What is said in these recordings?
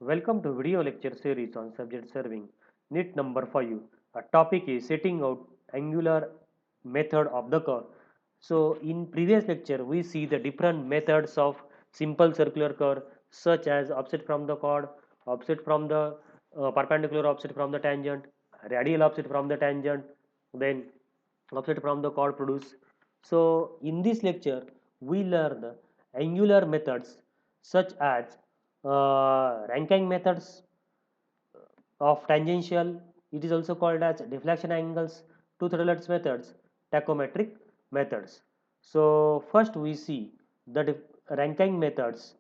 Welcome to video lecture series on subject serving. NIT number 5. Our topic is setting out angular method of the curve. So in previous lecture we see the different methods of simple circular curve such as offset from the chord, offset from the perpendicular offset from the tangent, radial offset from the tangent, then offset from the chord produce. So in this lecture we learn angular methods such as Rankine methods of tangential. It is also called as deflection angles, tooth roulette methods, tachometric methods. So first we see the Rankine methods.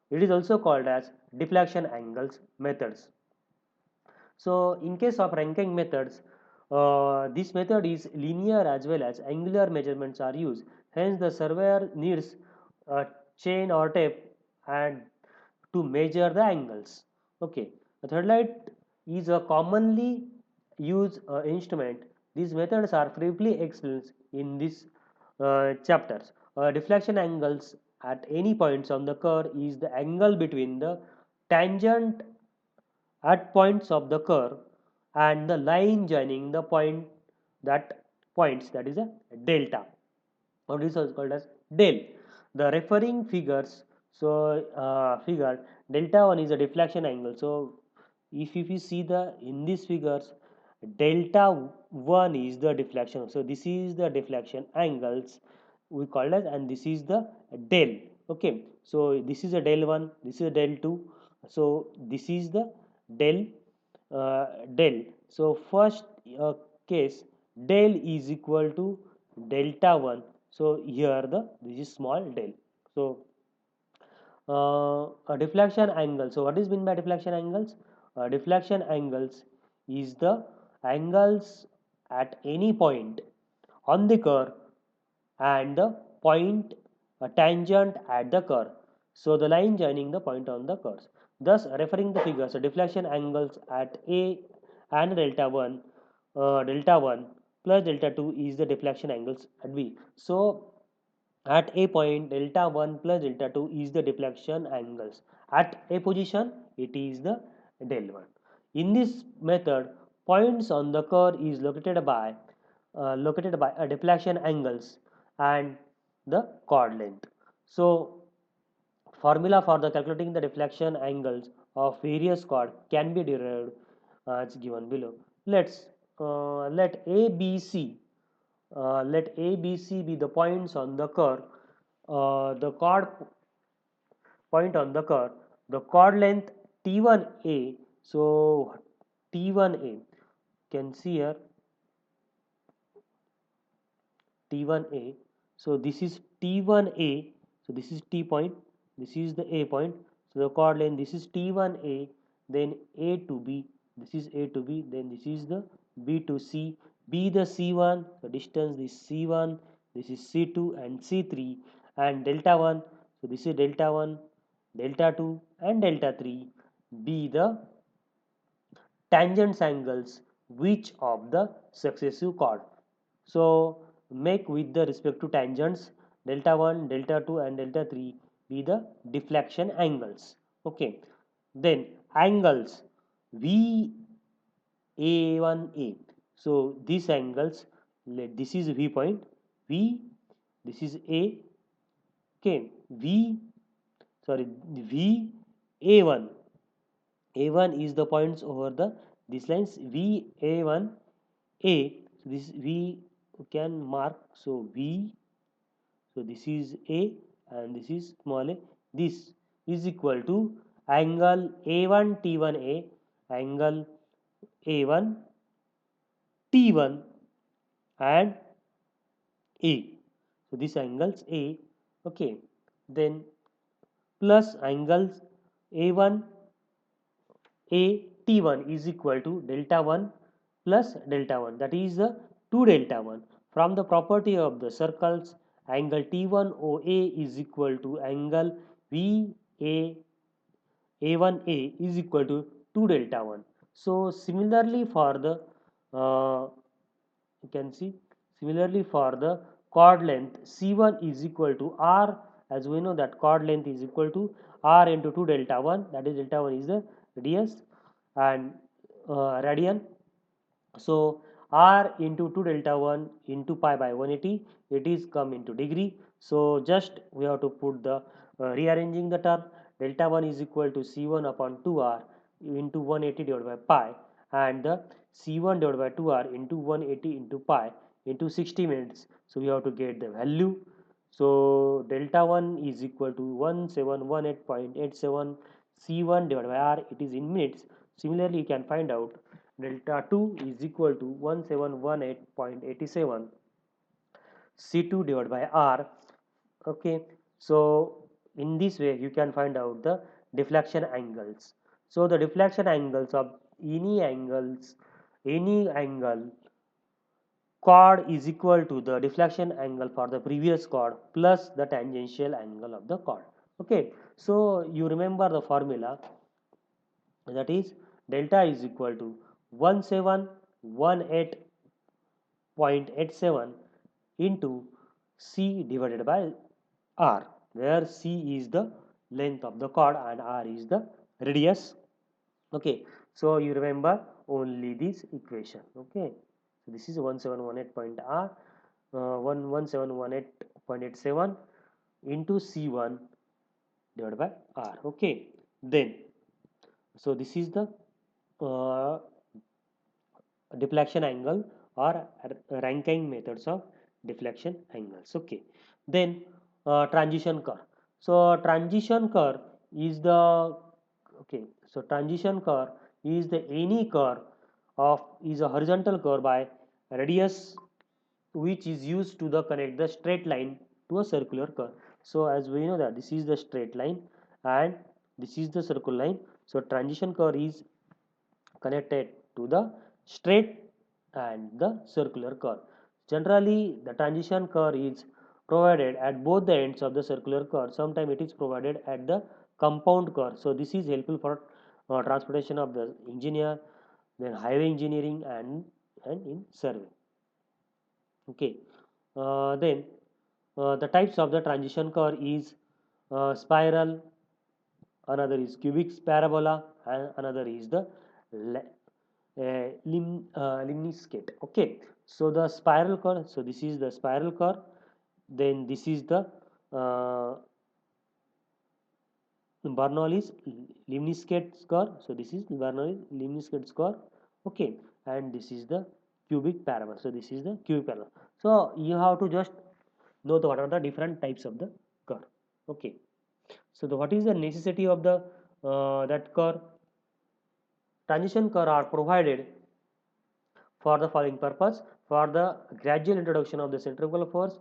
It is also called as deflection angles methods. So in case of Rankine methods, this method is linear as well as angular measurements are used. Hence the surveyor needs a chain or tape and to measure the angles. Okay, the third light is a commonly used instrument. These methods are briefly explained in this chapters. Deflection angles at any points on the curve is the angle between the tangent at points of the curve and the line joining the that points, that is a delta, or this is called as del. The referring figures, so figure delta 1 is a deflection angle. So if you see the in these figures, delta 1 is the deflection, so this is the deflection angles we call as, and this is the del. Okay, so this is a del 1, this is a del 2, so this is the del del. So first case, del is equal to delta 1. So here this is small del. So a deflection angle, so what is meant by deflection angles? Deflection angles is the angles at any point on the curve and the point tangent at the curve. So the line joining the point on the curve. Thus, referring the figures, so deflection angles at A and delta 1 plus delta 2 is the deflection angles at B. So at a point, delta 1 plus delta 2 is the deflection angles. At a position, it is the del 1. In this method, points on the curve is located by a deflection angles and the chord length. So formula for the calculating the deflection angles of various chord can be derived as given below. Let A B C be the points on the curve. The chord point on the curve, the chord length T1A. So T1A, can see here T1A. So this is T1A. So this is T point. This is the A point. So the chord length, this is T1A. Then A to B. This is A to B. Then this is the B to C. B the C1. The distance is C1. This is C2 and C3 and delta 1. So this is delta 1, delta 2 and delta 3. Be the tangents angles which of the successive chord. So make with the respect to tangents delta 1, delta 2 and delta 3 be the deflection angles. Okay. Then angles VA1A. So these angles, this is V point, V, this is A, okay, V A1. A1 is the points over the these lines VA1 A. So this V can mark, so V, so this is A and this is small a. This is equal to angle A1 T1A, angle A1 T1 and A. So this angles A, okay. Then plus angles A1 A T1 is equal to delta 1 plus delta 1, that is the 2 delta 1. From the property of the circles, angle T1 OA is equal to angle VA A1A is equal to 2 delta 1. So similarly for the you can see, similarly for the chord length, C1 is equal to R, as we know that chord length is equal to R into 2 delta 1, that is delta 1 is the radius, and radian. So r into 2 delta 1 into pi by 180, it is come into degree. So just we have to put the rearranging the term. Delta 1 is equal to c1 upon 2r into 180 divided by pi, and the c1 divided by 2r into 180 into pi into 60 minutes. So we have to get the value. So delta 1 is equal to 1718.87 c1 divided by r, it is in minutes. Similarly, you can find out delta 2 is equal to 1718.87 C2 divided by R. Okay, so in this way you can find out the deflection angles. So the deflection angles of any angle chord is equal to the deflection angle for the previous chord plus the tangential angle of the chord. Okay, so you remember the formula, that is delta is equal to 1718.87 into c divided by r, where c is the length of the chord and r is the radius. Okay, so you remember only this equation. Okay, so this is 1718 point r 1718.87 into c1 divided by r. Okay, then so this is the uh, deflection angle or Rankine methods of deflection angles. Okay, then transition curve. So transition curve is the okay. So transition curve is the any curve of is a horizontal curve by radius which is used to the connect the straight line to a circular curve. So as we know that this is the straight line and this is the circular line. So transition curve is connected to the straight and the circular curve. Generally, the transition curve is provided at both the ends of the circular curve. Sometimes it is provided at the compound curve. So this is helpful for transportation of the engineer, then highway engineering and in survey. Okay, then the types of the transition curve is spiral, another is cubic parabola, and another is the limniscate. Okay, so the spiral curve, so this is the spiral curve, then this is the uh, Bernoulli's limniscate curve, so this is Bernoulli's limniscate curve. Okay, and this is the cubic parabola, so this is the cubic parabola. So you have to just know what are the different types of the curve. Okay, so what is the necessity of the that curve? Transition curve are provided for the following purpose: for the gradual introduction of the centrifugal force,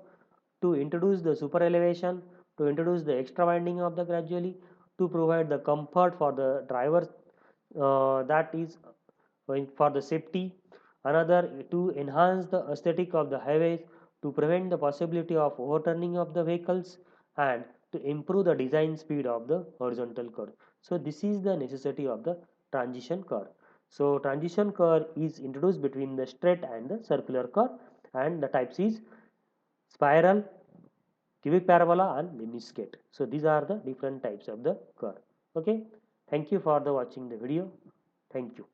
to introduce the super elevation, to introduce the extra winding of the gradually, to provide the comfort for the drivers, that is for the safety, another to enhance the aesthetic of the highways, to prevent the possibility of overturning of the vehicles, and to improve the design speed of the horizontal curve. So this is the necessity of the transition curve. So transition curve is introduced between the straight and the circular curve, and the types is spiral, cubic parabola, and limniscate. So these are the different types of the curve. Okay, thank you for the watching the video. Thank you.